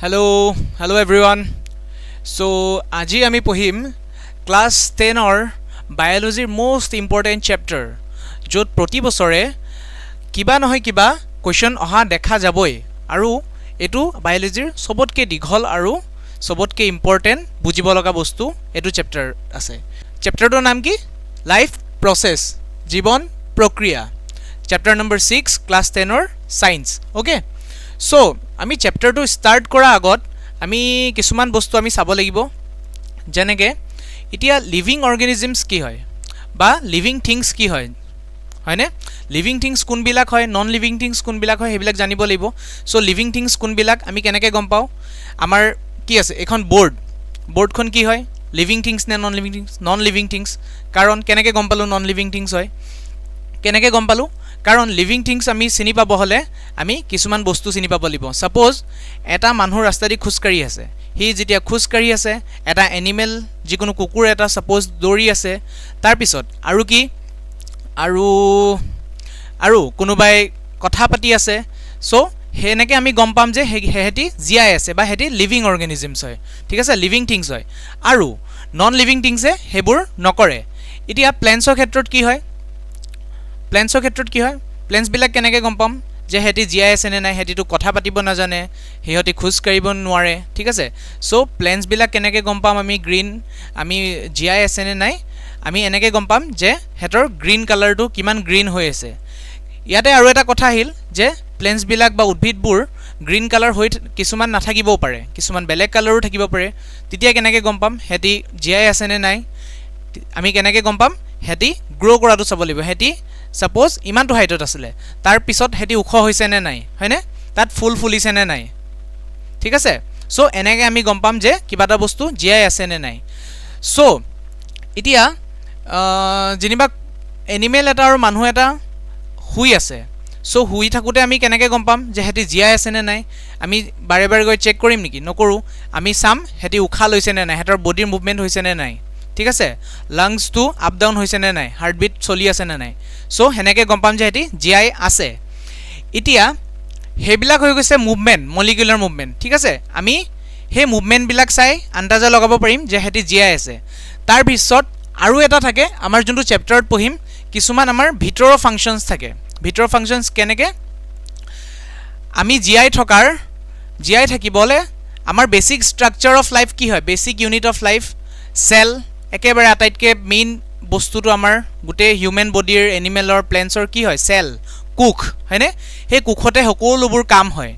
Hello everyone. So আজি আমি পঢ়িম class 10 or biology most important chapter য'ত প্ৰতি বছৰে কিবা নহয় কিবা কোৱেশ্চন অহা দেখা যাবই আৰু এটো বায়োলজিৰ সবতকে দীঘল আৰু সবতকে ইম্পৰ্টেন্ট বুজিব লগা বস্তু এটো চেপ্টাৰ আছে চেপ্টাৰটোৰ নাম কি লাইফ প্ৰসেস জীৱন প্ৰক্ৰিয়া চেপ্টাৰ নম্বৰ 6 ক্লাস 10 ৰ সায়েন্স ওকে সো আমি চেপ্টাৰটো স্টাৰ্ট কৰা আগত আমি কিছুমান বস্তু আমি চাব লাগিব যেনেকে এতিয়া লিভিং অৰ্গানিজমছ কি হয় বা লিভিং থিংস কি হয় হয়নে লিভিং থিংস কোনবিলাক হয় নন লিভিং থিংস কোনবিলাক হয় হেবিলাক জানিব লাগিব সো লিভিং থিংস কোনবিলাক আমি কেনেকৈ গম পাও আমাৰ কি আছে এখন বোৰ্ডখন কি হয় লিভিং থিংস নে নন লিভিং থিংস কাৰণ কেনেকৈ গম পালো নন লিভিং থিংস হয় কেনেকৈ গম পালো কাৰণ লিভিং থিংস আমি চিনি পাব হলে আমি কিছুমান বস্তু চিনি পাব লাগিব সাপোজ এটা মানুহ ৰাস্তা দি খুজকাৰি আছে হি যেতিয়া খুজকাৰি আছে এটা এনিমেল যিকোনো কুকুৰ এটা সাপোজ দৌৰি আছে তাৰ পিছত আৰু কি আৰু কোনোবাই কথা পাতি আছে সো হেনেকে আমি গম পাম যে হেহেতি জিয়াই আছে বা হেতি লিভিং অৰ্গানিজমছ হয় ঠিক আছে লিভিং থিংস হয় আৰু নন লিভিং থিংসে হেবোৰ নকৰে এতিয়া প্লেন্টছৰ ক্ষেত্ৰত কি হয় প্লেন্টছ বিলাক কেনেকৈ গম পাম যে হেতি জিয়াই আছে নে নাই হেতিটো কথা পাতিব নাজানে হেহতি খুজ কাৰিব নোৱাৰে ঠিক আছে সো প্লেন্টছ বিলাক কেনেকৈ গম পাম আমি গ্ৰীন আমি জিয়াই আছে নে নাই আমি এনেকৈ গম পাম যে হেতৰ গ্ৰীন কালাৰটো কিমান গ্ৰীন হৈ আছে ইয়াতে আৰু এটা কথা আহিল যে প্লেন্টছ বিলাক বা উদ্ভিদবোৰ গ্ৰীন কালাৰ হৈ কিছুমান নাথাকিবও পাৰে কিছুমান বেলেগ কালাৰো থাকিব পাৰে তেতিয়া কেনেকৈ গম পাম হেতি জিয়াই আছে নে নাই আমি কেনেকৈ গম পাম হেতি গ্ৰো কৰাটো চাব লাগিব হেতি সাপোজ ইমানটো হাইটত আছিলে তাৰ পিছত হেতি উখ হৈছে নে নাই হয়নে তাত ফুল ফুলিছে নে নাই ঠিক আছে সো এনেকৈ আমি গম পাম যে কিবা এটা বস্তু জিয়াই আছে নে নাই সো এতিয়া যেনিবা এনিমেল এটা আৰু মানুহ এটা শুই আছে সো শুই থাকোঁতে আমি কেনেকৈ গম পাম যে হেতি জিয়াই আছে নে নাই আমি বাৰে বাৰে গৈ চেক কৰিম নেকি নকৰোঁ আমি চাম হেতি উশাহ লৈছে নে নাই হেতৰ বডিৰ মুভমেণ্ট হৈছে নে নাই ঠিক আছে লাংছটো আপ ডাউন হৈছে নে নাই হাৰ্টবিট চলি আছে নে নাই সো হেনেকৈ গম পাম যে হেতি জিয়াই আছে এতিয়া হেবিলাক হৈ গৈছে মুভমেণ্ট মলিকুলাৰ মুভমেণ্ট ঠিক আছে আমি সেই মুভমেণ্টবিলাক চাই আন্দাজা লগাব পাৰিম যে হেতি জিয়াই আছে তাৰ পিছত আৰু এটা থাকে আমাৰ যোনটো চেপ্টাৰত পঢ়িম কিছুমান আমাৰ ভিতৰৰ ফাংচনছ থাকে ভিতৰৰ ফাংচনছ কেনেকৈ আমি জিয়াই থাকিবলৈ আমাৰ বেছিক ষ্ট্ৰাকচাৰ অফ লাইফ কি হয় basic unit of life cell একেবাৰে আটাইতকৈ মেইন বস্তুটো আমাৰ গোটেই হিউমেন বডিৰ এনিমেলৰ প্লেন্টছৰ কি হয় চেল কুখ হয়নে সেই কুখতে সকলোবোৰ কাম হয়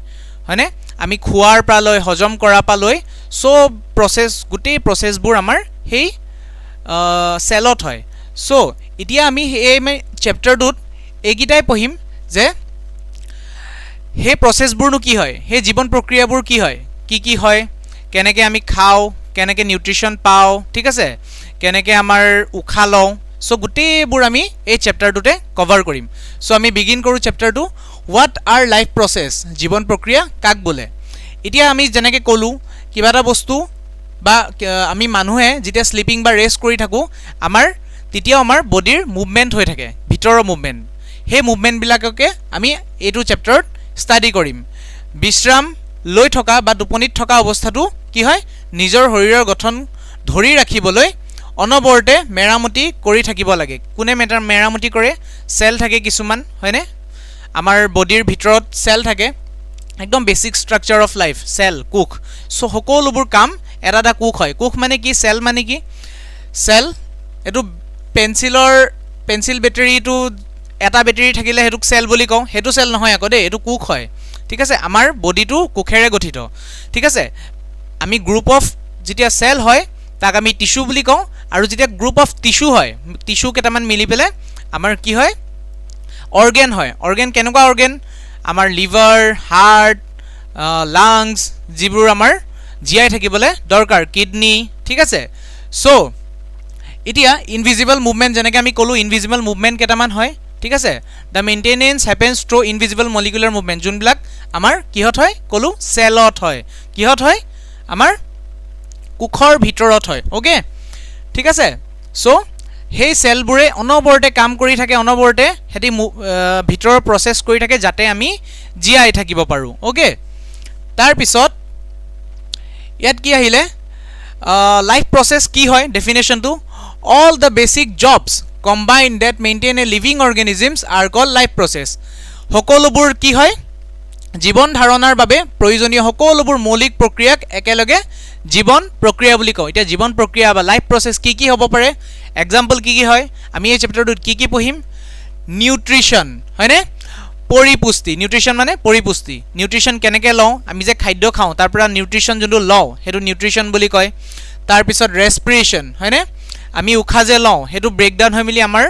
হয়নে আমি খোৱাৰ পৰা লৈ হজম কৰাৰ পৰা লৈ সব প্ৰচেছ গোটেই প্ৰচেছবোৰ আমাৰ সেই চেলত হয় সো এতিয়া আমি এই চেপ্টাৰটোত এইকেইটাই পঢ়িম যে সেই প্ৰচেছবোৰনো কি হয় সেই জীৱন প্ৰক্ৰিয়াবোৰ কি হয় কি হয় কেনেকৈ আমি খাওঁ কেনেকৈ নিউট্ৰিশ্যন পাওঁ ঠিক আছে কেনেকৈ আমাৰ উশাহ লওঁ সো গোটেইবোৰ আমি এই চেপ্টাৰটোতে কভাৰ কৰিম সো আমি বিগিন কৰোঁ চেপ্টাৰটো হোৱাট আৰ লাইফ প্ৰচেছ জীৱন প্ৰক্ৰিয়া কাক বোলে এতিয়া আমি যেনেকৈ ক'লোঁ কিবা এটা বস্তু বা আমি মানুহে যেতিয়া স্লিপিং বা ৰেষ্ট কৰি থাকোঁ তেতিয়াও আমাৰ বডিৰ মুভমেণ্ট হৈ থাকে ভিতৰৰ মুভমেণ্ট সেই মুভমেণ্টবিলাককে আমি এইটো চেপ্টাৰত ষ্টাডি কৰিম বিশ্ৰাম লৈ থকা বা টোপনিত থকা অৱস্থাটো কি হয় নিজৰ শৰীৰৰ গঠন ধৰি ৰাখিবলৈ অনবৰতে মেৰামতি কৰি থাকিব লাগে কোনে মেৰামতি কৰে চেল থাকে কিছুমান হয়নে আমাৰ বডিৰ ভিতৰত চেল থাকে একদম basic structure of life cell কুখ সো সকলোবোৰ কাম এটা কুখ হয় কুখ মানে কি চেল মানে কি চেল এইটো পেঞ্চিল বেটাৰীটো এটা বেটাৰী থাকিলে সেইটোক চেল বুলি কওঁ সেইটো চেল নহয় আকৌ দেই এইটো কুখ হয় ঠিক আছে আমাৰ বডিটো কুখেৰে গঠিত ঠিক আছে আমি গ্ৰুপ অফ যেতিয়া চেল হয় তাক আমি টিস্যু বুলি কওঁ আৰু যেতিয়া গ্ৰুপ অফ টিস্যু হয় টিস্যু কেইটামান মিলি পেলাই আমাৰ কি হয় অৰ্গেন হয় অৰ্গেন কেনেকুৱা অৰ্গেন আমাৰ লিভাৰ হাৰ্ট লাংছ যিবোৰ আমাৰ জীয়াই থাকিবলৈ দৰকাৰ কিডনি ঠিক আছে সো এতিয়া ইনভিজিবল মুভমেণ্ট যেনেকৈ আমি ক'লোঁ ইনভিজিবল মুভমেণ্ট কেইটামান হয় ঠিক আছে the maintenance happens through invisible molecular movement যোনবিলাক আমাৰ কিহত হয় ক'লোঁ চেলত হয় কিহত হয় আমাৰ কুখৰ ভিতৰত হয় ওকে ঠিক আছে সো সেই চেলবোৰে অনবৰতে কাম কৰি থাকে অনবৰতে হেতি ভিতৰৰ প্ৰচেছ কৰি থাকে যাতে আমি জীয়াই থাকিব পাৰোঁ ওকে তাৰ পিছত ইয়াত কি আহিলে লাইফ প্ৰসেছ কি হয় ডেফিনেশ্যনটো all the basic jobs combined that maintain a living organisms are called life process সকলোবোৰ কি হয় জীৱন ধাৰণৰ বাবে প্ৰয়োজনীয় সকলোবোৰ মৌলিক প্ৰক্ৰিয়াক একেলগে জীৱন প্ৰক্ৰিয়া বুলি কয় এতিয়া জীৱন প্ৰক্ৰিয়া বা লাইফ প্ৰসেছ কি হ'ব পাৰে এক্সাম্পল কি হয় আমি এই চেপ্টাৰটোত কি পঢ়িম নিউট্ৰিশ্যন হয়নে পৰিপুষ্টি নিউট্ৰিশ্যন মানে পৰিপুষ্টি নিউট্ৰিশ্যন কেনেকৈ লওঁ আমি যে খাদ্য খাওঁ তাৰ পৰা নিউট্ৰিশ্যন যোনটো লওঁ সেইটো নিউট্ৰিশ্যন বুলি কয় তাৰ পিছত ৰেস্পিৰেশ্যন হয়নে আমি উশাহ যে লওঁ সেইটো ব্ৰেকডাউন হৈ মিলি আমাৰ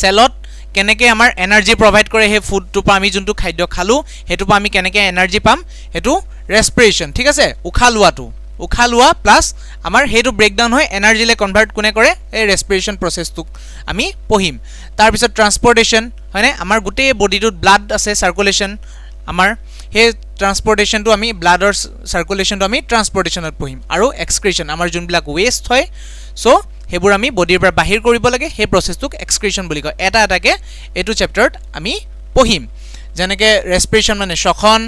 চেলত কেনেকৈ আমাৰ এনাৰ্জি প্ৰভাইড কৰে সেই ফুডটোৰ পৰা আমি যোনটো খাদ্য খালোঁ সেইটোৰ পৰা আমি কেনেকৈ এনাৰ্জি পাম সেইটো ৰেস্পিৰেশ্যন ঠিক আছে উশাহ লোৱা প্লাছ আমাৰ সেইটো ব্ৰেকডাউন হৈ এনাৰ্জিলৈ কনভাৰ্ট কোনে কৰে এই ৰেস্পিৰেশ্যন প্ৰচেছটোক আমি পঢ়িম তাৰপিছত ট্ৰান্সপৰ্টেশ্যন হয়নে আমাৰ গোটেই বডিটোত ব্লাড আছে চাৰ্কুলেশ্যন আমাৰ সেই ট্ৰান্সপৰ্টেশ্যনটো আমি ব্লাডৰ চাৰ্কুলেশ্যনটো আমি ট্ৰান্সপৰ্টেশ্যনত পঢ়িম আৰু এক্সক্ৰিশ্যন আমাৰ যোনবিলাক ৱেষ্ট হয় চ' সেইবোৰ আমি বডিৰ পৰা বাহিৰ কৰিব লাগে সেই প্ৰচেছটোক এক্সক্ৰিশ্যন বুলি কয় এটা এটাকৈ এইটো চেপ্টাৰত আমি পঢ়িম যেনেকৈ ৰেস্পিৰেশ্যন মানে শ্বসন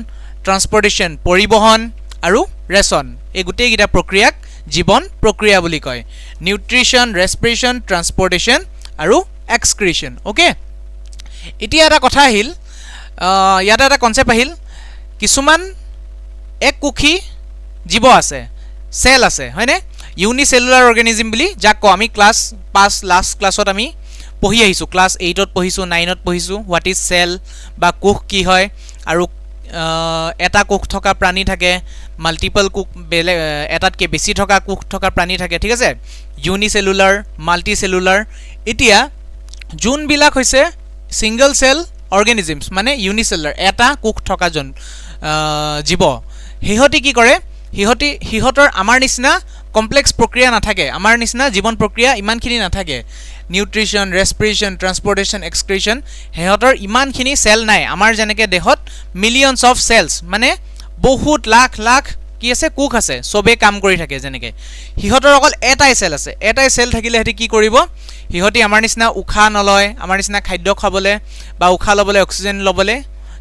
ট্ৰান্সপৰ্টেশ্যন পৰিবহণ আৰু ৰেচন এই গোটেইকেইটা প্ৰক্ৰিয়াক জীৱন প্ৰক্ৰিয়া বুলি কয় নিউট্ৰিশ্যন ৰেস্পিৰেশ্যন ট্ৰান্সপৰ্টেশ্যন আৰু এক্সক্ৰিশ্যন অ'কে এতিয়া এটা কথা আহিল ইয়াতে এটা কনচেপ্ট আহিল কিছুমান এককোষী জীৱ আছে চেল আছে হয়নে ইউনিচেলুলাৰ অৰ্গেনিজিম বুলি যাক কওঁ আমি ক্লাছ 5 লাষ্ট ক্লাছত আমি পঢ়ি আহিছোঁ ক্লাছ 8ত পঢ়িছোঁ 9ত পঢ়িছোঁ হোৱাট ইজ চেল বা কোষ কি হয় আৰু এটা কোষ থকা প্ৰাণী থাকে মাল্টিপল কোষ বেলেগ এটাতকৈ বেছি থকা কোষ থকা প্ৰাণী থাকে ঠিক আছে ইউনিচেলুলাৰ মাল্টিচেলুলাৰ এতিয়া যোনবিলাক হৈছে ছিংগল চেল অৰ্গেনিজিমছ মানে ইউনিচেলুলাৰ এটা কোষ থকা জীৱ সিহঁতি কি কৰে সিহঁতৰ আমাৰ নিচিনা কমপ্লেক্স প্ৰক্ৰিয়া নাথাকে আমাৰ নিচিনা জীৱন প্ৰক্ৰিয়া ইমানখিনি নাথাকে নিউট্ৰিশ্যন ৰেস্পিৰেশ্যন ট্ৰান্সপৰ্টেশ্যন এক্সক্ৰিশ্যন সিহঁতৰ ইমানখিনি চেল নাই আমাৰ যেনেকৈ দেহত মিলিয়নছ অফ চেলছ মানে বহুত লাখ লাখ কি আছে কোষ আছে চবেই কাম কৰি থাকে যেনেকৈ সিহঁতৰ অকল এটাই চেল আছে এটাই চেল থাকিলে সিহঁতি কি কৰিব সিহঁতি আমাৰ নিচিনা উশাহ নলয় আমাৰ নিচিনা খাদ্য খাবলৈ বা উশাহ ল'বলৈ অক্সিজেন ল'বলৈ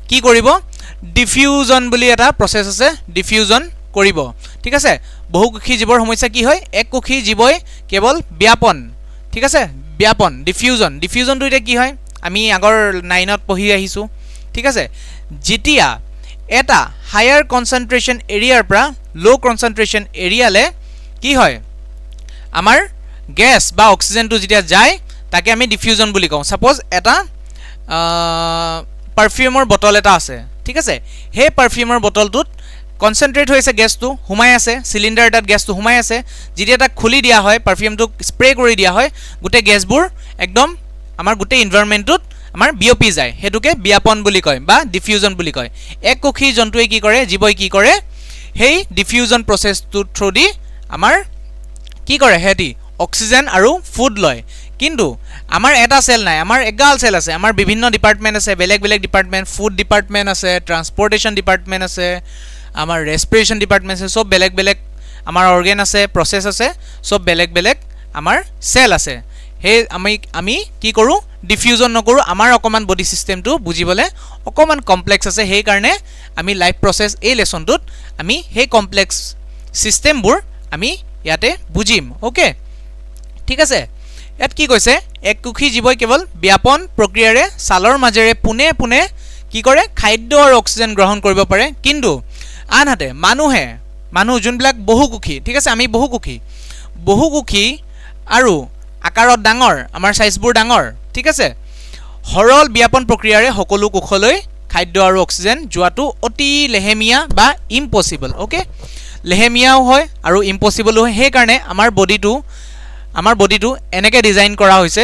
কি কৰিব ডিফিউজন বুলি এটা প্ৰচেছ আছে ডিফিউজন কৰিব ঠিক আছে বহুকোষী জীৱৰ সমস্যা কি হয় এককোষী জীৱই কেৱল ব্যাপন ঠিক আছে ব্যাপন ডিফিউজনটো এতিয়া কি হয় আমি আগৰ 9ত পঢ়ি আহিছোঁ ঠিক আছে যেতিয়া এটা হায়াৰ কনচেন্ট্ৰেশ্যন এৰিয়াৰ পৰা ল' কনচেন্ট্ৰেশ্যন এৰিয়ালৈ কি হয় আমাৰ গেছ বা অক্সিজেনটো যেতিয়া যায় তাকে আমি ডিফিউজন বুলি কওঁ ছাপ'জ এটা পাৰফিউমৰ বটল এটা আছে ঠিক আছে সেই পাৰফিউমৰ বটলটোত কনচেন্ট্ৰেট হৈছে গেছটো সোমাই আছে চিলিণ্ডাৰ এটাত গেছটো সোমাই আছে যেতিয়া তাক খুলি দিয়া হয় পাৰফিউমটোক স্প্ৰে কৰি দিয়া হয় গোটেই গেছবোৰ একদম আমাৰ গোটেই ইনভাইৰনমেণ্টটোত আমাৰ বিয়পি যায় সেইটোকে ব্যাপন বুলি কয় বা ডিফিউজন বুলি কয় এককোষী জন্তুৱে কি কৰে জীৱই কি কৰে সেই ডিফিউজন প্ৰচেছটোৰ থ্ৰুদি আমাৰ কি কৰে সিহঁতি অক্সিজেন আৰু ফুড লয় কিন্তু আমাৰ এটা চেল নাই আমাৰ এগাল চেল আছে আমাৰ বিভিন্ন ডিপাৰ্টমেণ্ট আছে বেলেগ বেলেগ ডিপাৰ্টমেণ্ট ফুড ডিপাৰ্টমেণ্ট আছে ট্ৰান্সপৰ্টেশ্যন ডিপাৰ্টমেণ্ট আছে আমাৰ ৰেস্পিৰেশ্যন ডিপাৰ্টমেণ্ট আছে চব বেলেগ বেলেগ আমাৰ অৰ্গেন আছে প্ৰচেছ আছে চব বেলেগ বেলেগ আমাৰ চেল আছে সেই আমি কি কৰোঁ ডিফিউজন নকৰোঁ আমাৰ অকণমান বডি ছিষ্টেমটো বুজিবলৈ অকণমান কমপ্লেক্স আছে সেইকাৰণে আমি লাইফ প্ৰচেছ এই লেচনটোত আমি সেই কমপ্লেক্স ছিষ্টেমবোৰ আমি ইয়াতে বুজিম অ'কে ঠিক আছে ইয়াত কি কৈছে এককোষী জীৱই কেৱল ব্যাপন প্ৰক্ৰিয়াৰে ছালৰ মাজেৰে পোনে পোনে কি কৰে খাদ্য আৰু অক্সিজেন গ্ৰহণ কৰিব পাৰে কিন্তু আনহাতে মানুহ যোনবিলাক বহুকোষী ঠিক আছে আমি বহুকোষী আৰু আকাৰত ডাঙৰ আমাৰ চাইজবোৰ ডাঙৰ ঠিক আছে সৰল ব্যাপন প্ৰক্ৰিয়াৰে সকলো কোষলৈ খাদ্য আৰু অক্সিজেন যোৱাটো অতি লেহেমীয়া বা ইম্পচিবল অ'কে লেহেমীয়াও হয় আৰু ইম্পচিবলো হয় সেইকাৰণে আমাৰ বডিটো এনেকৈ ডিজাইন কৰা হৈছে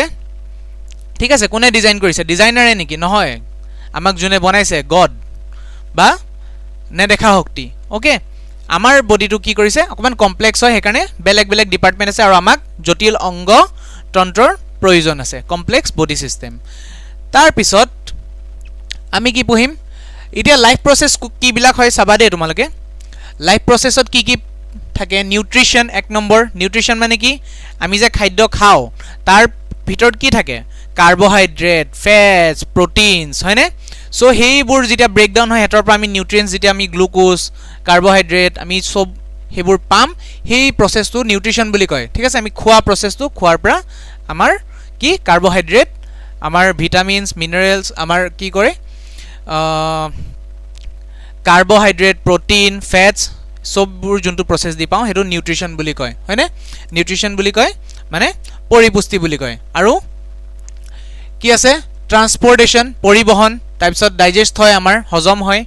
ঠিক আছে কোনে ডিজাইন কৰিছে ডিজাইনাৰে নেকি নহয় আমাক যোনে বনাইছে গড বা নেদেখা শক্তি অ'কে আমাৰ বডিটো কি কৰিছে অকণমান কমপ্লেক্স হয় সেইকাৰণে বেলেগ বেলেগ ডিপাৰ্টমেণ্ট আছে আৰু আমাক জটিল অংগ তন্ত্ৰৰ প্ৰয়োজন আছে কমপ্লেক্স বডি ছিষ্টেম তাৰপিছত আমি কি পঢ়িম এতিয়া লাইফ প্ৰচেছ কিবিলাক হয় চাবা দেই তোমালোকে লাইফ প্ৰচেছত কি থাকে নিউট্ৰিশ্যন এক নম্বৰ নিউট্ৰিশ্যন মানে কি আমি যে খাদ্য খাওঁ তাৰ ভিতৰত কি থাকে কাৰ্বহাইড্ৰেট ফেটছ প্ৰটিনছ হয়নে চ' সেইবোৰ যেতিয়া ব্ৰেকডাউন হয় সিহঁতৰ পৰা আমি নিউট্ৰিয়েণ্টছ যেতিয়া আমি গ্লুক'জ কাৰ্বহাইড্ৰেট আমি চব হেবোৰ পাম সেই প্ৰসেসটো নিউট্ৰিশন বুলি কয় ঠিক আছে আমি খোৱা প্ৰসেসটো খোৱাৰ পৰা আমাৰ কি কাৰ্বোহাইড্ৰেট আমাৰ ভিটামিনস মিনাৰেলস আমাৰ কি কৰে কাৰ্বোহাইড্ৰেট প্ৰটিন ফ্যাটস সববোৰ যোনটো প্ৰসেস দি পাওঁ হেতু নিউট্ৰিশন বুলি কয় হয়নে নিউট্ৰিশন বুলি কয় মানে পৰিপুষ্টি বুলি কয় আৰু কি আছে ট্ৰান্সপোৰ্টেশন পৰিবহন তাৰপিছত ডাইজেষ্ট হয় আমাৰ হজম হয়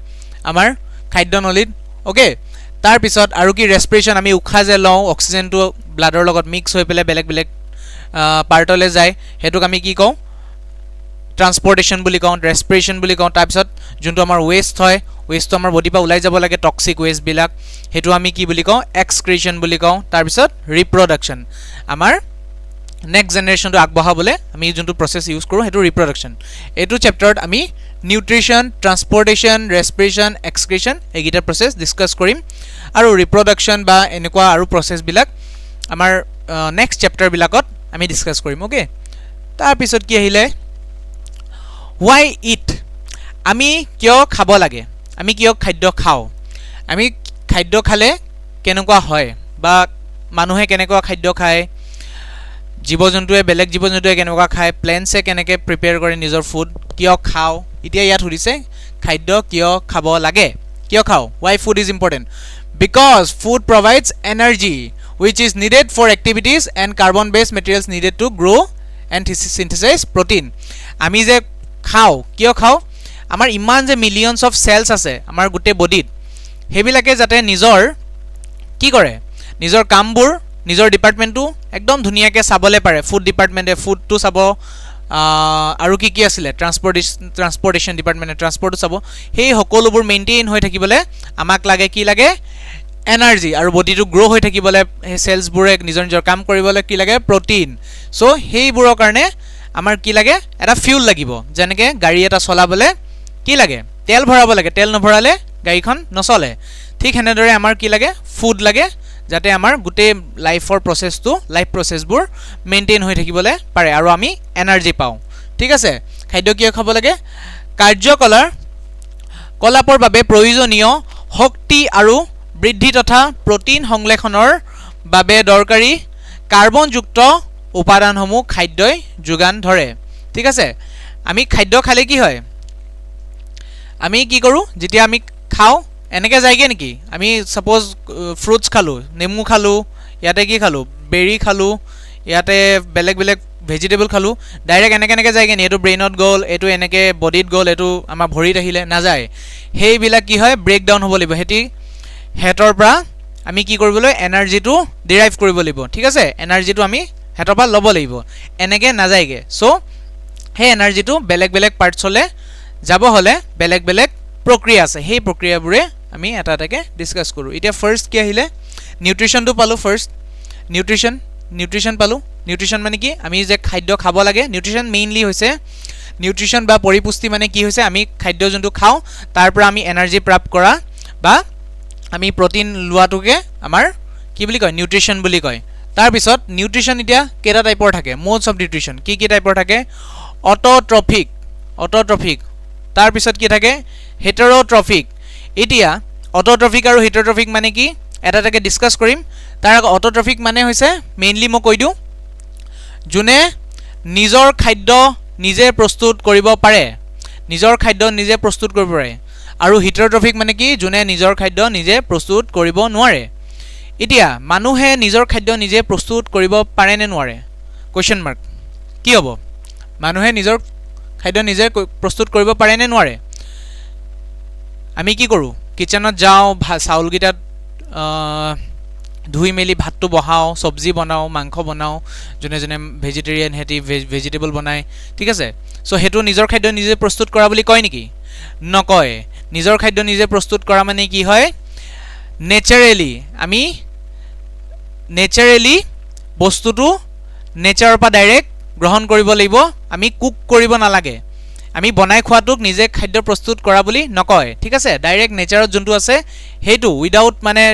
আমাৰ খাদ্য নলীত ওকে তাৰ পিছত আৰু কি ৰেসপিৰেশন আমি উখা যে লওঁ অক্সিজেনটো ব্লাডৰ লগত মিক্স হৈ পেলে বেলেগ বেলেগ পাৰ্টলে যায় হেতুক আমি কি কওঁ ট্ৰান্সপোৰ্টেশন বুলি কওঁ ৰেসপিৰেশন বুলি কওঁ তাৰ পিছত যোনটো আমাৰ ওয়েষ্ট হয় ওয়েষ্টটো আমাৰ বডি পা ওলাই যাব লাগে টক্সিক ওয়েষ্ট বিলাক হেতু আমি কি বুলি কওঁ এক্সক্ৰিশন বুলি কওঁ তাৰ পিছত ৰিপ্ৰডাকশন আমাৰ নেক্সট জেনাৰেশনটো আগবঢ়াবলে আমি যোনটো প্ৰসেস ইউজ কৰো হেতু ৰিপ্ৰডাকশন এটো চ্যাপ্টাৰত আমি নিউট্ৰিশন ট্ৰান্সপোৰ্টেশন ৰেসপিৰেশন এক্সক্ৰিশন এগিটা প্ৰসেস ডিসকাস কৰিম আৰু ৰিপ্ৰডাকশন বা এনেকুৱা আৰু প্ৰসেস বিলাক আমাৰ নেক্সট চ্যাপ্টাৰ বিলাকত আমি ডিসকাস কৰিম ওকে তাৰ পিছত কি আহিলে why eat আমি কিয় খাব লাগে আমি কিয় খাদ্য খাও আমি খাদ্য খালে কেনেকুৱা হয় বা মানুহে কেনেকুৱা খাদ্য খায় জীবজন্তুৱে বেলেগ জীবজন্তুৱে কেনেকুৱা খায় প্লেন্টছে কেনেকৈ প্ৰিপেয়াৰ কৰে নিজৰ ফুড কিয় খাও এতিয়া ইয়াত সুধিছে খাদ্য কিয় খাব লাগে কিয় খাও why food is important because food provides energy which is needed for activities and carbon based materials needed to grow and synthesize protein আমি যে খাও কিয় খাও আমাৰ ইমান যে মিলিয়নস অফ সেলস আছে আমাৰ গুটে বডিত হেবিলাকে যাতে নিজৰ কি কৰে নিজৰ কামবোৰ নিজৰ ডিপাৰ্টমেন্টটো একদম ধুনিয়াকে চাবলে পাৰে ফুড ডিপাৰ্টমেন্টে ফুডটো চাব আৰু কি আছিল ট্ৰান্সপোৰ্টেশন ডিপাৰ্টমেন্টে ট্ৰান্সপোৰ্টটো চাব হেই সকলোবোৰ মেইনটেইন হৈ থাকিবলে আমাক লাগে কি লাগে এনাৰ্জি আৰু বডিটো গ্ৰো হৈ থাকিবলে হে সেলস বুৰে নিজৰ নিজৰ কাম কৰিবলে কি লাগে প্ৰটিন সো হেইবোৰৰ কাৰণে আমাৰ কি লাগে এটা ফিউল লাগিব যেনেকে গাড়ী এটা চলাবলে কি লাগে তেল ভৰাব লাগে তেল নভৰালে গাড়ীখন নচলে ঠিক হেনেদৰে আমাৰ কি লাগে ফুড লাগে যাতে আমাৰ গুটে লাইফৰ প্ৰসেসটো লাইফ প্ৰসেসবোৰ মেইনটেইন হৈ থাকিবলে পাৰে আৰু আমি এনাৰ্জি পাও ঠিক আছে খাদ্য কিয় খাব লাগে কাৰ্যকলাপৰ বাবে প্ৰয়োজনীয় শক্তি আৰু বৃদ্ধি তথা প্ৰটিন সংলেখনৰ বাবে দৰকাৰী কাৰ্বনযুক্ত উপাদানসমূহ খাদ্যই যোগান ধৰে ঠিক আছে আমি খাদ্য খালে কি হয় আমি কি কৰো যেতিয়া আমি খাও এনেকে যায়গে নেকি আমি সাপোজ ফ্ৰুটস খালো নেমু খালো ইয়াতে কি খালো বেৰি খালো ইয়াতে বেলেগ বেলেগ ভেজিটেবল খালো ডাইৰেক্ট এনেকে যায়গে নি এটো ব্ৰেইনত গল এটো এনেকে বডিত গল এটো আমাৰ ভৰিত আহিলে না যায় হেই বিলা কি হয় ব্ৰেক ডাউন হ'ব লাগিব হেতি হেতৰ পৰা আমি কি কৰিবলৈ এনাৰ্জিটো ডিৰাইভ কৰিব লাগিব ঠিক আছে এনাৰ্জিটো আমি হেতৰ পৰা লব লাগিব এনেকে না যায়গে সো হে এনাৰ্জিটো বেলেগ বেলেগ পাৰ্টছলে যাব হলে বেলেগ বেলেগ প্ৰক্ৰিয়া আছে হেই প্ৰক্ৰিয়াবোৰে আমি এটা এটাকে ডিসকাস কৰো এতিয়া ফাৰ্স্ট কি আহিলে নিউট্ৰিশনটো পালো ফাৰ্স্ট নিউট্ৰিশন পালো নিউট্ৰিশন মানে কি আমি যে খাদ্য খাব লাগে নিউট্ৰিশন মেইনলি হৈছে নিউট্ৰিশন বা পৰিপুষ্টি মানে কি হৈছে আমি খাদ্য যোনটো খাও তাৰ পৰা আমি এনাৰ্জি প্ৰাপ্ত কৰা বা আমি প্ৰটিন লোৱাটোকে আমাৰ কি বুলি কয় নিউট্ৰিশন বুলি কয় তাৰ পিছত নিউট্ৰিশন এতিয়া কেটা টাইপৰ থাকে মোডস অফ নিউট্ৰিশন কি টাইপৰ থাকে অটোট্ৰফিক তাৰ পিছত কি থাকে হেটেৰোট্ৰফিক এতিয়া অটোট্ৰফিক আৰু হেটেৰোট্ৰফিক মানে কি এটা এটাকে ডিসকাস কৰিম তাৰ অটোট্ৰফিক মানে হৈছে মেইনলি মই কৈ দিও জুনে নিজৰ খাদ্য নিজে প্ৰস্তুত কৰিব পাৰে আৰু হেটেৰোট্ৰফিক মানে কি জুনে নিজৰ খাদ্য নিজে প্ৰস্তুত কৰিব নোৱাৰে এতিয়া মানুহে নিজৰ খাদ্য নিজে প্ৰস্তুত কৰিব পাৰে নে নোৱাৰে কোৱেশ্চন মাৰ্ক কি হ'ব মানুহে নিজৰ খাদ্য নিজে প্ৰস্তুত কৰিব পাৰে নে নোৱাৰে আমি কি কৰো কিচেনত যাও চাউল গিটা ধুই মেলি ভাতটো বহাও সবজি বনাও মাংস বনাও জনে জনে ভেজিটেৰিয়ান হেতি ভেজিটেবল বনাই ঠিক আছে সো হেতু নিজৰ খাদ্য নিজে প্ৰস্তুত কৰা বুলি কয় নেকি নকয় নিজৰ খাদ্য নিজে প্ৰস্তুত কৰা মানে কি হয় নেচাৰেলি বস্তুটো নেচাৰৰ পৰা ডাইৰেক্ট গ্ৰহণ কৰিব লাগিব আমি কুক কৰিব নালাগে আমি বনাই খোৱাটোক নিজে খাদ্য প্ৰস্তুত কৰা বুলি নকয় ঠিক আছে ডাইৰেক্ট নেচাৰত যোনটো আছে হেতু উইদাউট মানে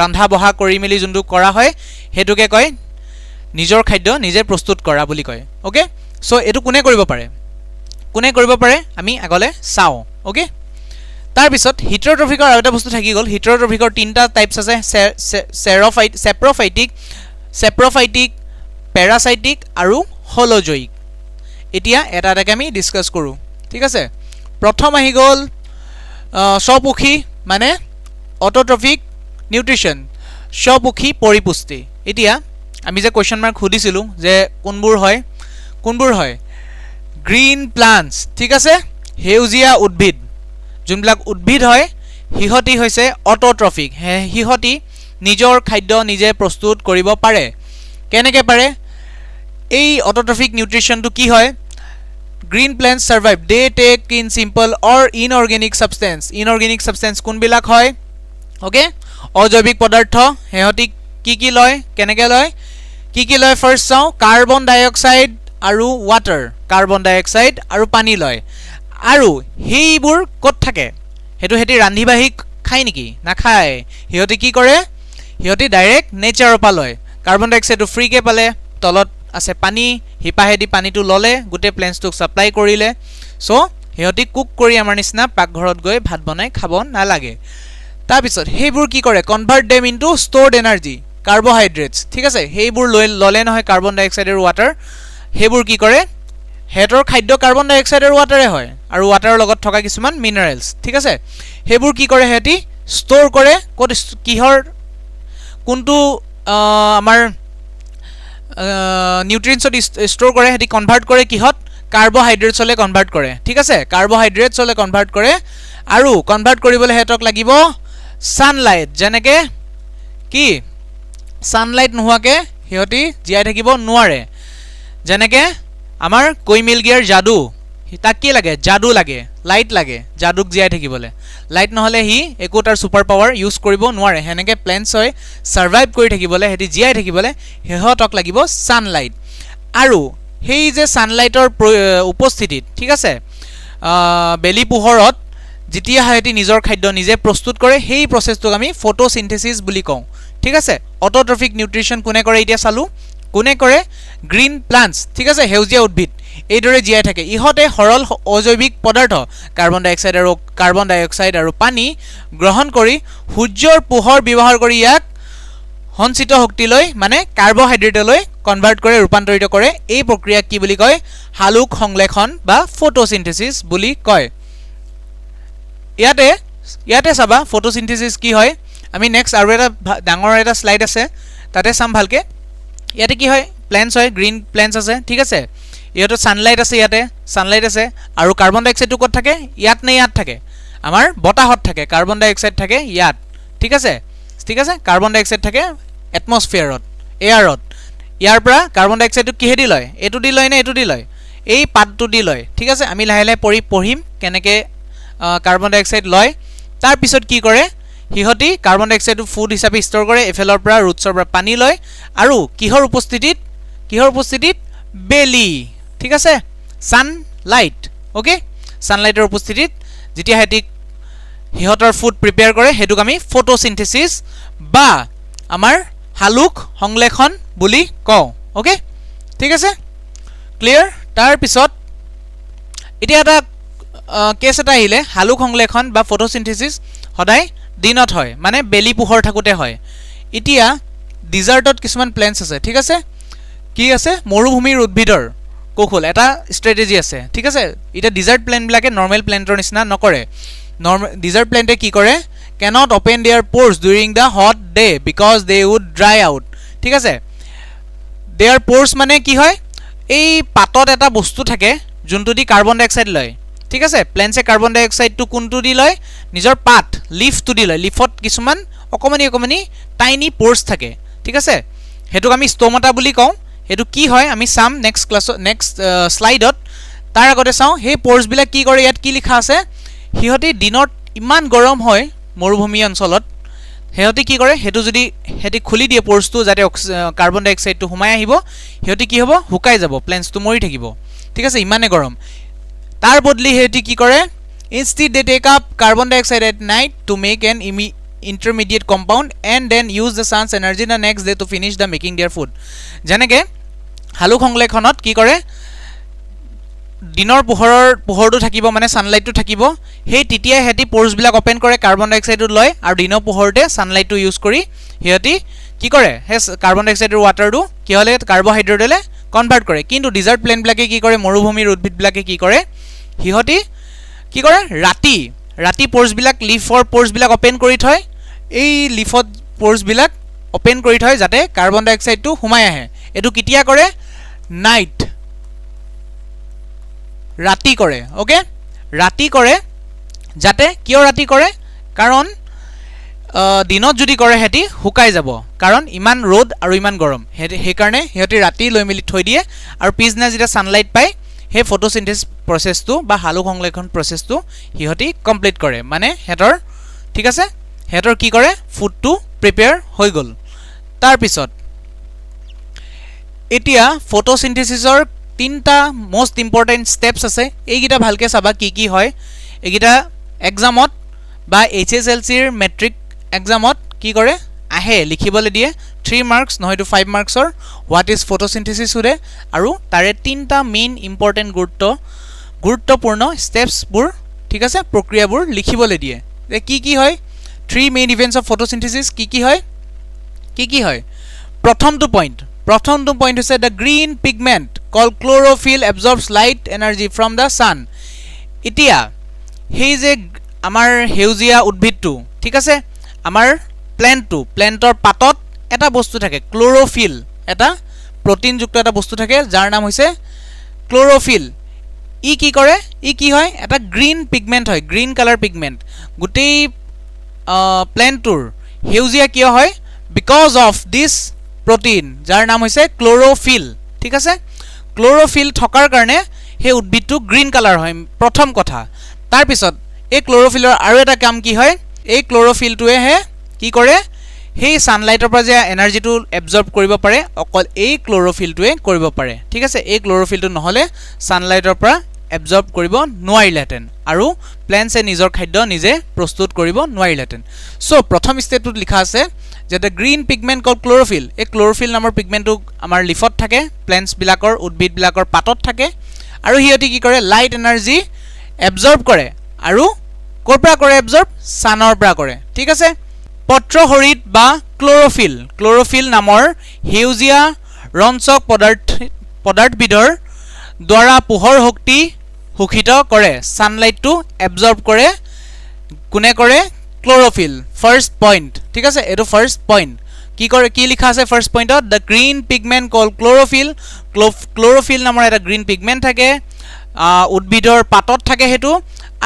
ৰন্ধা বহা কৰি মেলি যোনটো কৰা হয় হেতুকে কয় নিজৰ খাদ্য নিজে প্ৰস্তুত কৰা বুলি কয় ওকে সো এটো কোনে কৰিব পাৰে আমি আগলে চাও ওকে তাৰ পিছত হিটেৰট্ৰফিকৰ আৰু এটা বস্তু থাকি গ'ল হিটেৰট্ৰফিকৰ তিনিটা টাইপছ আছে চেপ্ৰফাইটিক পেৰাচাইটিক আৰু হলোজয়িক এতিয়া এটা এটাকে আমি ডিছকাছ কৰোঁ ঠিক আছে প্ৰথম আহি গ'ল স্বপোষী মানে অটোট্ৰফিক নিউট্ৰিশ্যন স্বপোষী পৰিপুষ্টি এতিয়া আমি যে কুৱেশ্যন মাৰ্ক সুধিছিলোঁ যে কোনবোৰ হয় গ্ৰীণ প্লান্টছ ঠিক আছে সেউজীয়া উদ্ভিদ যোনবিলাক উদ্ভিদ হয় সিহঁতি হৈছে অটোট্ৰফিক সিহঁতি নিজৰ খাদ্য নিজে প্ৰস্তুত কৰিব পাৰে কেনেকৈ পাৰে এই অটোট্ৰফিক নিউট্ৰিশ্যনটো কি হয় green plants survive they take in simple or inorganic substance কোনবিলাক হয় ওকে অজৈৱিক পদাৰ্থ সিহঁতি কি লয় কেনেকৈ লয় কি লয় ফাৰ্ষ্ট চাওঁ কাৰ্বন ডাই অক্সাইড আৰু ৱাটাৰ কাৰ্বন ডাই অক্সাইড আৰু পানী লয় আৰু সেইবোৰ ক'ত থাকে সেইটো হেতি ৰান্ধি বাঢ়ি খায় নেকি নাখায় সিহঁতি কি কৰে সিহঁতি ডাইৰেক্ট নেচাৰৰ পৰা লয় কাৰ্বন ডাই অক্সাইডটো ফ্ৰীকৈ পালে তলত আছে পানী হিপাহেদি পানীটো ল'লে গোটেই প্লেন্টছটোক ছাপ্লাই কৰিলে চ' সিহঁতি কুক কৰি আমাৰ নিচিনা পাকঘৰত গৈ ভাত বনাই খাব নালাগে তাৰপিছত সেইবোৰ কি কৰে convert them into stored energy carbohydrates ঠিক আছে সেইবোৰ ল'লে নহয় কাৰ্বন ডাই অক্সাইড আৰু ৱাটাৰ সেইবোৰ কি কৰে সিহঁতৰ খাদ্য কাৰ্বন ডাই অক্সাইড আৰু ৱাটাৰে হয় আৰু ৱাটাৰৰ লগত থকা কিছুমান মিনাৰেলছ ঠিক আছে সেইবোৰ কি কৰে সিহঁতি ষ্ট'ৰ কৰে ক'ত কিহৰ কোনটো আমাৰ নিউট্ৰিয়েণ্টছত ষ্ট'ৰ কৰে সিহঁতি কনভাৰ্ট কৰে কিহত কাৰ্বহাইড্ৰেটছলৈ কনভাৰ্ট কৰে ঠিক আছে কাৰ্বহাইড্ৰেটছলৈ কনভাৰ্ট কৰে আৰু কনভাৰ্ট কৰিবলৈ সিহঁতক লাগিব ছানলাইট যেনেকৈ কি ছানলাইট নোহোৱাকৈ সিহঁতি জীয়াই থাকিব নোৱাৰে যেনেকৈ আমাৰ কৈ মিল গিয়াৰ যাদু তাক কি লাগে যাদু লাগে লাইট লাগে যাদুক জীয়াই থাকিবলৈ লাইট নহ'লে সি একো তাৰ ছুপাৰ পাৱাৰ ইউজ কৰিব নোৱাৰে সেনেকৈ প্লেন্টছ হয় ছাৰ্ভাইভ কৰি থাকিবলৈ সিহঁতি জীয়াই থাকিবলৈ সিহঁতক লাগিব ছানলাইট আৰু সেই যে ছানলাইটৰ উপস্থিতিত ঠিক আছে বেলি পোহৰত যেতিয়া সিহঁতি নিজৰ খাদ্য নিজে প্ৰস্তুত কৰে সেই প্ৰচেছটোক আমি ফটোচিন্থেচিছ বুলি কওঁ ঠিক আছে অটোট্ৰফিক নিউট্ৰিশ্যন কোনে কৰে এতিয়া চালোঁ কোনে কৰে গ্ৰীণ প্লান্টছ ঠিক আছে সেউজীয়া উদ্ভিদ এইদৰে জীয়াই থাকে ইহঁতে সৰল অজৈৱিক পদাৰ্থ কাৰ্বন ডাই অক্সাইড আৰু পানী গ্ৰহণ কৰি সূৰ্যৰ পোহৰ ব্যৱহাৰ কৰি ইয়াক সঞ্চিত শক্তিলৈ মানে কাৰ্বহাইড্ৰেটলৈ কনভাৰ্ট কৰে ৰূপান্তৰিত কৰে এই প্ৰক্ৰিয়াক কি বুলি কয় হালুক সংশ্লেষণ বা ফটোচিন্থেচিছ বুলি কয় ইয়াতে চাবা ফটোচিন্থেচিছ কি হয় আমি নেক্সট আৰু এটা ডাঙৰ এটা শ্লাইড আছে তাতে চাম ভালকৈ ইয়াতে কি হয় প্লেন্টছ হয় গ্ৰীণ প্লেন্টছ আছে ঠিক আছে ইহঁতৰ ছানলাইট আছে ইয়াতে ছানলাইট আছে আৰু কাৰ্বন ডাই অক্সাইডটো ক'ত থাকে ইয়াত থাকে আমাৰ বতাহত থাকে কাৰ্বন ডাই অক্সাইড থাকে ইয়াত ঠিক আছে কাৰ্বন ডাই অক্সাইড থাকে এটমস্ফিয়াৰত এয়াৰত ইয়াৰ পৰা কাৰ্বন ডাই অক্সাইডটো কিহেদি লয় এইটো দি লয় নে এইটো দি লয় এই পাতটো দি লয় ঠিক আছে আমি লাহে লাহে পঢ়িম কেনেকৈ কাৰ্বন ডাই অক্সাইড লয় তাৰপিছত কি কৰে সিহঁতি কাৰ্বন ডাই অক্সাইডটো ফুড হিচাপে ষ্ট'ৰ কৰে এফালৰ পৰা ৰুটছৰ পৰা পানী লয় আৰু কিহৰ উপস্থিতিত বেলি ঠিক আছে ছানলাইট অ'কে ছানলাইটৰ উপস্থিতিত যেতিয়া সিহঁতৰ ফুড প্ৰিপেয়াৰ কৰে সেইটোক আমি ফটোচিন্থেচিছ বা আমাৰ হালুক সংশ্লেষণ বুলি কওঁ অ'কে ঠিক আছে ক্লিয়াৰ তাৰপিছত এতিয়া এটা কেছ এটা আহিলে হালুক সংশ্লেষণ বা ফটোচিন্থেচিছ সদায় দিনত হয় মানে বেলি পোহৰ থাকোঁতে হয় এতিয়া ডিজাৰ্টত কিছুমান প্লেন্টছ আছে ঠিক আছে কি আছে মৰুভূমিৰ উদ্ভিদৰ কৌশল এটা ষ্ট্ৰেটেজি আছে ঠিক আছে এতিয়া ডিজাৰ্ট প্লেণ্টবিলাকে নৰ্মেল প্লেণ্টৰ নিচিনা নকৰে ডিজাৰ্ট প্লেণ্টে কি কৰে cannot open their pores during the hot day because they would dry out ঠিক আছে দেয়াৰ প'ৰ্ছ মানে কি হয় এই পাতত এটা বস্তু থাকে যোনটো দি কাৰ্বন ডাই অক্সাইড লয় ঠিক আছে প্লেণ্টছে কাৰ্বন ডাই অক্সাইডটো কোনটো দি লয় নিজৰ পাত লিফটো দি লয় লিফত কিছুমান অকণমানি টাইনি প'ৰ্ছ থাকে ঠিক আছে সেইটোক আমি ষ্ট'মাটা বুলি কওঁ সেইটো কি হয় আমি চাম নেক্সট শ্লাইডত তাৰ আগতে চাওঁ সেই প'ৰ্ছবিলাক কি কৰে ইয়াত কি লিখা আছে সিহঁতি দিনত ইমান গৰম হয় মৰুভূমি অঞ্চলত সিহঁতি কি কৰে সেইটো যদি সিহঁতি খুলি দিয়ে প'ৰ্ছটো যাতে কাৰ্বন ডাই অক্সাইডটো সোমাই আহিব সিহঁতি কি হ'ব শুকাই যাব প্লেণ্টছটো মৰি থাকিব ঠিক আছে ইমানে গৰম তাৰ বদলি সিহঁতি কি কৰে instead they take up carbon dioxide at night to make an intermediate compound and then use the sun's energy the next day to finish the making their food যেনেকৈ হালুক সংশ্লেষণত কি কৰে দিনৰ পোহৰটো থাকিব মানে সানলাইটটো থাকিব সেই তেতিয়া হেতি প'ৰ্স বিলাক ওপেন কৰে কাৰ্বন ডাই অক্সাইডটো লয় আৰু দিনৰ পোহৰতে সানলাইটটো ইউজ কৰি হেতি কি কৰে হে কাৰ্বন ডাই অক্সাইডৰ ওয়াটাৰটো কি হলে কাৰ্বোহাইড্ৰেটলে কনভাৰ্ট কৰে কিন্তু ডিজাৰ্ট প্লেন্ট বিলাকে কি কৰে মৰুভূমিৰ উদ্ভিদ বিলাকে কি কৰে হিহতি কি কৰে ৰাতি প'ৰ্স বিলাক লিফৰ প'ৰ্স বিলাক ওপেন কৰি থয় এই লিফত প'ৰ্স বিলাক ওপেন কৰি থয় যাতে কাৰ্বন ডাই অক্সাইডটো সোমাই আহে এটো কিতিয়া কৰে নাইট ৰাতি কৰে ওকে ৰাতি কৰে যাতে কিয় ৰাতি কৰে কাৰণ দিনত যদি কৰে হেতি হুকাই যাব কাৰণ ইমান ৰ'দ আৰু ইমান গৰম হে কাৰণে হেতি ৰাতি লৈ মিলি থৈ দিয়ে আৰু পিছনা যেতিয়া সানলাইট পায় হে ফটোসিনথেসিস প্ৰসেসটো বা হালু সংলেখন প্ৰসেসটো হিহতি কমপ্লিট কৰে মানে হেতৰ ঠিক আছে হেতৰ কি কৰে ফুডটো প্ৰিপেয়াৰ হৈ গল তাৰ পিছত এতিয়া ফটোসিনথেসিসৰ তিনটা মোস্ট ইম্পৰ্টেন্ট স্টেপস আছে এইগিটা ভালকে চাবা কি হয় এইগিটা এক্সামত বা এইচএসএলসি ৰ মেট্ৰিক এক্সামত কি কৰে আহে লিখিবলৈ দিয়ে 3 মাৰ্কস নহয়তো 5 মাৰ্কসৰ হোৱাট ইজ ফটোসিনথেসিস সুৰে আৰু তাৰে তিনটা মেইন ইম্পৰ্টেন্ট গুৰুত্বপূৰ্ণ স্টেপসবোৰ ঠিক আছে প্ৰক্ৰিয়াবোৰ লিখিবলৈ দিয়ে কি হয় 3 মেইন ইভেন্টস অফ ফটোসিনথেসিস কি হয় প্ৰথমটো পইণ্ট হৈছে the green pigment called chlorophyll absorbs light energy from the sun এতিয়া হেই যে আমাৰ হেউজিয়া উদ্ভিদটো ঠিক আছে আমাৰ প্ল্যান্টৰ পাতত এটা বস্তু থাকে ক্লোৰোফিল এটা প্ৰটিন যুক্ত এটা বস্তু থাকে যাৰ নাম হৈছে ক্লোৰোফিল ই কি কৰে ই কি হয় এটা গ্ৰীন পিগমেন্ট হয় গ্ৰীন কালাৰ পিগমেন্ট গুটেই প্ল্যান্টৰ হেউজিয়া কিয় হয় বিকজ অফ দিস protein যাৰ নাম হৈছে ক্লোৰোফিল ঠিক আছে ক্লোৰোফিল থকাৰ কাৰণে হে উদ্ভিদটো গ্ৰীন কালাৰ হয় প্ৰথম কথা তাৰ পিছত এই ক্লোৰোফিলৰ আৰু এটা কাম কি হয় এই ক্লোৰোফিলটোৱে হে কি কৰে হেই সানলাইটৰ পৰা যে এনাৰ্জিটো এবজৰ্ব কৰিব পাৰে অকল এই ক্লোৰোফিলটোৱে কৰিব পাৰে ঠিক আছে এই ক্লোৰোফিলটো নহলে সানলাইটৰ পৰা এবজৰ্ব কৰিব নোৱাৰিলেতেন আৰু প্ল্যান্টছে নিজৰ খাদ্য নিজে প্ৰস্তুত কৰিব নোৱাৰিলেতেন সো প্ৰথম ষ্টেপটোত লিখা আছে যে the green pigment called chlorophyll এই chlorophyll নামৰ পিগমেন্টটো আমাৰ লিফত থাকে প্ল্যান্টস বিলাকৰ উদ্ভিদ বিলাকৰ পাতত থাকে আৰু হিয়তি কি কৰে লাইট এনাৰ্জি এবজৰ্ব কৰে আৰু কৰ পৰা কৰে এবজৰ্ব সানৰ পৰা কৰে ঠিক আছে পত্ৰহৰিত বা ক্লোৰোফিল নামৰ হেউজিয়া ৰঞ্চক পদাৰ্থবিধৰ দ্বাৰা পোহৰ শক্তি শোষিত কৰে সানলাইটটো এবজৰ্ব কৰে কোনে কৰে ক্লোৰোফিল ফাৰ্স্ট পইণ্ট ঠিক আছে এটো ফাৰ্স্ট পইণ্ট কি লিখা আছে ফাৰ্স্ট পইণ্টত the green pigment called chlorophyll নামৰ এটা গ্ৰীন পিগমেন্ট থাকে উদ্ভিদৰ পাতত থাকে হেতু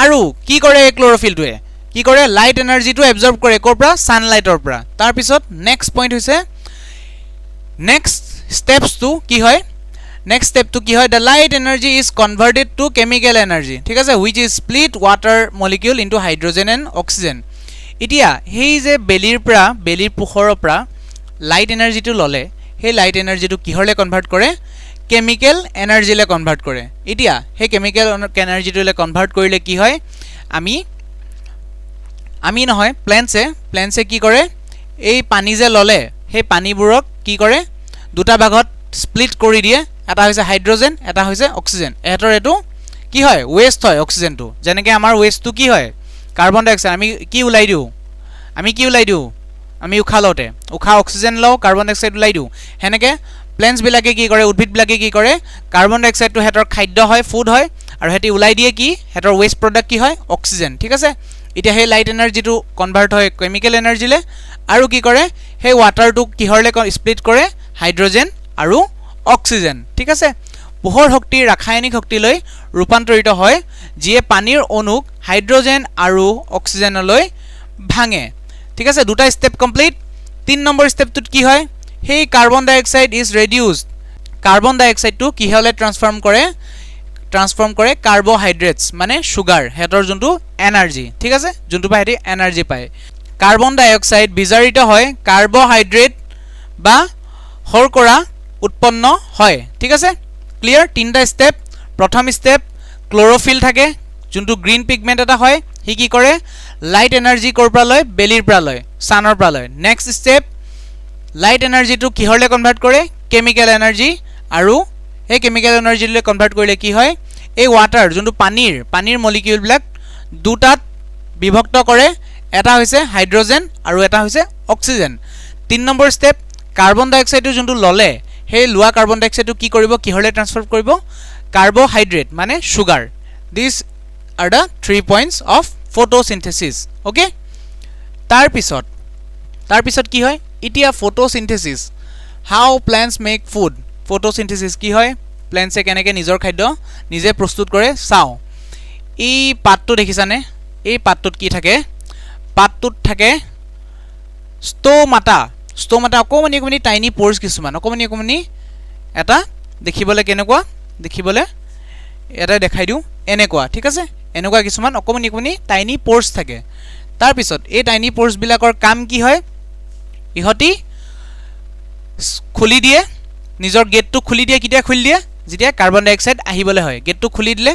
আৰু কি কৰে এই ক্লোৰোফিলটোৱে কি কৰে লাইট এনাৰ্জিটো এবজৰ্ব কৰে কৰ পৰা সানলাইটৰ পৰা তাৰ পিছত নেক্সট পইণ্ট হৈছে নেক্সট স্টেপসটো কি হয় the light energy is converted to chemical energy ঠিক আছে which is split water molecule into hydrogen and oxygen এতিয়া হেই যে বেলিৰ পোহৰৰ পৰা লাইট এনাৰ্জিটো ললে হে লাইট এনাৰ্জিটো কিহৰলে কনভাৰ্ট কৰে কেমিক্যাল এনাৰ্জিলে কনভাৰ্ট কৰে এতিয়া হে কেমিক্যাল এনাৰ্জিটোলে কনভাৰ্ট কৰিলে কি হয় আমি নহয় প্ল্যান্টছে কি কৰে এই পানী যে ললে হে পানীবোৰক কি কৰে দুটা ভাগত স্প্লিট কৰি দিয়ে এটা হৈছে হাইড্ৰোজেন এটা হৈছে অক্সিজেন এটাৰ এটো কি হয় ওয়েস্ট হয় অক্সিজেনটো যেনেকৈ আমাৰ ওয়েস্টটো কি হয় কাৰ্বন ডাই অক্সাইড আমি কি উলাই দিও আমি উখা অক্সিজেন লও কাৰ্বন ডাই অক্সাইড উলাই দিও হেনেকে প্ল্যান্টস বিলাকে কি কৰে উদ্ভিদ বিলাকে কি কৰে কাৰ্বন ডাই অক্সাইডটো হেতৰ খাদ্য হয় ফুড হয় আৰু হেতি উলাই দিয়ে কি হেতৰ ওয়েস্ট প্ৰডাক্ট কি হয় অক্সিজেন ঠিক আছে এতিয়া হে লাইট এনাৰ্জিটো কনভাৰ্ট হয় কেমিক্যাল এনাৰ্জিলে আৰু কি কৰে হে ওয়াটাৰটো কিহৰলে স্প্লিট কৰে হাইড্ৰোজেন আৰু অক্সিজেন ঠিক আছে পোহৰ শক্তি ৰাসায়নিক শক্তিলৈ ৰূপান্তৰিত হয় যিয়ে পানীৰ অণুক হাইড্ৰোজেন আৰু অক্সিজেনলৈ ভাঙে ঠিক আছে দুটা স্টেপ কমপ্লিট 3 নম্বৰ স্টেপটোত কি হয় হেই carbon dioxide is reduced carbon ডাই অক্সাইডটো কিহলে ট্ৰান্সফৰ্ম কৰে কাৰ্বোহাইড্ৰেটস মানে সুগাৰ হেতৰ যোনটো এনাৰ্জি ঠিক আছে যোনটো পাই হেতি এনাৰ্জি পায় কাৰ্বন ডাই অক্সাইড বিজাৰিত হয় কাৰ্বোহাইড্ৰেট বা শৰ্কৰা উৎপন্ন হয় ঠিক আছে ক্লিয়াৰ তিনটা স্টেপ প্ৰথম স্টেপ ক্লোৰোফিল থাকে যোনটো গ্ৰীন পিগমেন্ট এটা হয় হি কি কৰে লাইট এনাৰ্জি কৰ পৰা লয় বেলিৰ পৰা লয় সানৰ পৰা লয় নেক্সট স্টেপ লাইট এনাৰ্জিটো কিহৰলে কনভাৰ্ট কৰে কেমিক্যাল এনাৰ্জি আৰু এই কেমিক্যাল এনাৰ্জিলৈ কনভাৰ্ট কৰিলে কি হয় এই ৱাটাৰ যোনটো পানীৰ মলিকিউলবিলাক দুটাত বিভক্ত কৰে এটা হৈছে হাইড্ৰোজেন আৰু এটা হৈছে অক্সিজেন 3 নম্বৰ ষ্টেপ কাৰ্বন ডাই অক্সাইডটো যোনটো ললে সেই লোৱা কাৰ্বন ডাই অক্সাইডটো কি কৰিব কিহলে ট্ৰান্সফাৰ কৰিব কাৰ্বোহাইড্ৰেট মানে sugar this are the 3 points of photosynthesis okay তাৰ পিছত কি হয় ইতিয়া photosynthesis how plants make food photosynthesis কি হয় plants এ কেনেকৈ নিজৰ খাদ্য নিজে প্ৰস্তুত কৰে চাও এই পাতটো দেখিছানে এই পাতটোত কি থাকে পাতটোত থাকে ষ্টমাটা অকমানি টাইনি প'ৰ্স কিছুমান অকমানি এটা দেখিবলৈ কেনেকুৱা দেখিবলৈ এটা দেখাই দিও এনেকুৱা ঠিক আছে এনেকুৱা কিছুমান অকমানি টাইনি প'ৰ্স থাকে তাৰ পিছত এই টাইনি প'ৰ্স বিলাকৰ কাম কি হয় ইহতি খুলি দিয়ে নিজৰ গেটটো খুলি দিয়ে কিটা খুলি দিয়ে যেতিয়া কাৰ্বন ডাই অক্সাইড আহিবলৈ হয় গেটটো খুলি দিলে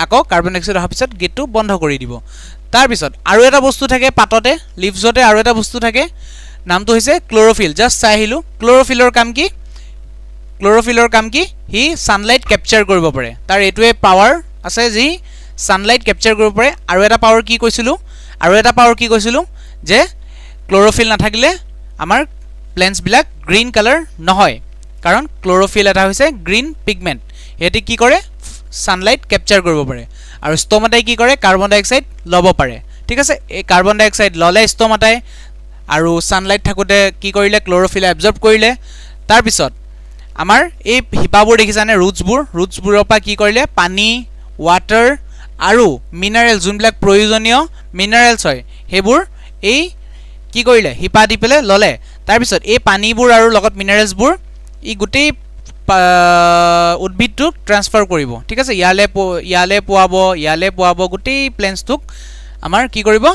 আকৌ কাৰ্বন ডাই অক্সাইড অহাৰ পিছত গেটটো বন্ধ কৰি দিব তাৰ পিছত আৰু এটা বস্তু থাকে পাততে লিভছতে আৰু এটা বস্তু থাকে নামটো হৈছে ক্লোৰোফিল জাস্ট চাই আহিলো ক্লোৰোফিলৰ কাম কি হি সানলাইট ক্যাপচাৰ কৰিব পাৰে তাৰ এটোৱে পাৱাৰ আছে যি সানলাইট ক্যাপচাৰ কৰিব পাৰে আৰু এটা পাৱাৰ কি কৈছিলো যে ক্লোৰোফিল নাথাকিলে আমাৰ প্লেন্টছ বিলাক গ্ৰীন কালাৰ নহয় কাৰণ ক্লোৰোফিল এটা হৈছে গ্ৰীন পিগমেন্ট এটি কি কৰে সানলাইট ক্যাপচাৰ কৰিব পাৰে আৰু ষ্টমাটাই কি কৰে কাৰ্বন ডাই অক্সাইড লব পাৰে ঠিক আছে এই কাৰ্বন ডাই অক্সাইড ললে ষ্টমাটাই আৰু সানলাইট থাকোতে কি কৰিলে ক্লোৰোফিল এবজৰ্ব কৰিলে তাৰ পিছত আমাৰ এই হিপাবোৰ দেখিছানে ৰুটছবোৰৰ পৰা কি কৰিলে পানী ওয়াটাৰ আৰু মিনাৰেল যোনবিলাক প্ৰয়োজনীয় মিনাৰেলছ হয় হেবোৰ এই কি কৰিলে হিপা দি পেলে ললে তাৰ পিছত এই পানীবোৰ আৰু লগত মিনাৰেলছবোৰ ই গুটেই উদ্ভিদটোক ট্ৰান্সফাৰ কৰিব ঠিক আছে ইয়ালে পোৱাব গুটেই প্লেন্টছটোক আমাৰ কি কৰিব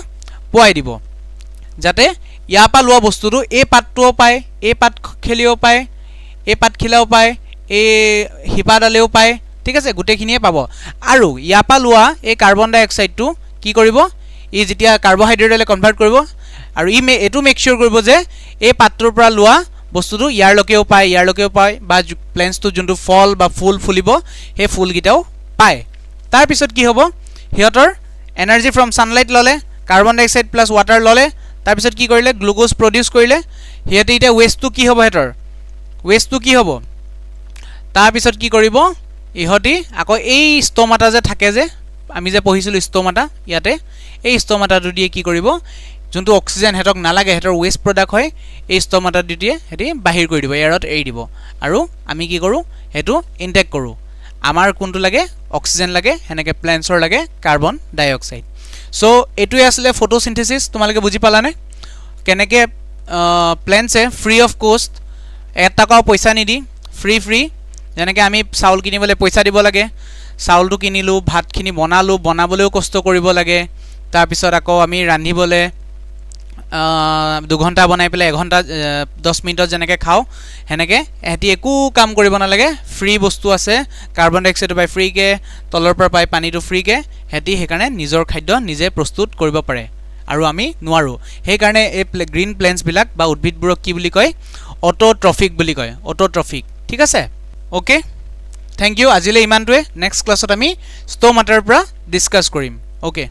পোৱাই দিব যাতে ইয়াৰ পৰা লোৱা বস্তুটো এই পাতটোও পায় এই পাত খেলিও পায় এই পাত খিলাও পায় এই হিপাডালেও পায় ঠিক আছে গুটেখিনিয়ে পাব আৰু ইয়াৰ পৰা লোৱা এই কাৰ্বন ডাই অক্সাইডটো কি কৰিব ই যেতিয়া কাৰ্বোহাইড্ৰেটলে কনভাৰ্ট কৰিব আৰু ই এটো মেক শিওৰ কৰিব যে এই পাতটোৰ পৰা লোৱা বস্তুটো ইয়াৰলৈকেও পায় বা প্লেন্টছটো যোনটো ফল বা ফুল ফুলিব সেই ফুল গিটাও পায় তাৰ পিছত কি হ'ব হিয়তৰ এনাৰ্জি ফ্ৰম সানলাইট ললে কাৰ্বন ডাই অক্সাইড প্লাস ওয়াটাৰ ললে তাৰ পিছত কি কৰিলে গ্লুকোজ প্ৰডিউস কৰিলে হিয়তে এটা ওয়েস্টটো কি হ'ব তাৰ পিছত কি কৰিব ইহতি আকৌ এই ষ্টমাটা যে থাকে যে আমি যে পঢ়িছিলো ষ্টমাটা ইয়াতে এই ষ্টমাটাটো দিয়ে কি কৰিব যোনটো অক্সিজেন হেতক নালাগে হেতৰ ওয়েস্ট প্ৰডাক্ট হয় এই ষ্টমাটা দিয়ে হেতি বাহিৰ কৰি দিব এয়াৰত এৰি দিব আৰু আমি কি কৰো হেতু ইনটেক কৰো আমাৰ কোনটো লাগে অক্সিজেন লাগে হেনেকে প্লেন্টছৰ লাগে কাৰ্বন ডাই অক্সাইড সো এটোই আসলে ফটোসিনথেসিস তোমালকে বুজি পালানে কেনেকে প্লেন্টছে ফ্ৰী অফ কষ্ট এটাকাও পইচা নিদি ফ্ৰী যেনেকে আমি চাউল কিনিবলৈ পইচা দিব লাগে চাউলটো কিনিলো ভাতখিনি বনাবলৈও কষ্ট কৰিব লাগে তাৰ পিছত আকৌ আমি ৰান্ধিবলৈ 2 ঘন্টা বনাই পেলাই 1 ঘন্টা 10 মিনিটত যেনেকে খাও হেনেকে এটি একো কাম কৰিব না লাগে ফ্ৰী বস্তু আছে কাৰ্বন ডাই অক্সাইড পাই ফ্ৰী কে তলৰ পৰা পাই পানীটো ফ্ৰী কে হেতি হেকাৰণে নিজৰ খাদ্য নিজে প্ৰস্তুত কৰিব পাৰে আৰু আমি নোৱাৰো সেই কাৰণে এই গ্ৰীন প্লেন্টছ বিলাক বা উদ্ভিদবোৰক কি বুলি কয় অটোট্ৰফিক বুলি কয় অটোট্ৰফিক ঠিক আছে ওকে থ্যাংক ইউ আজিলে ইমানটোৱে নেক্সট ক্লাছত আমি ষ্টমাটাৰ পৰা ডিসকাস কৰিম ওকে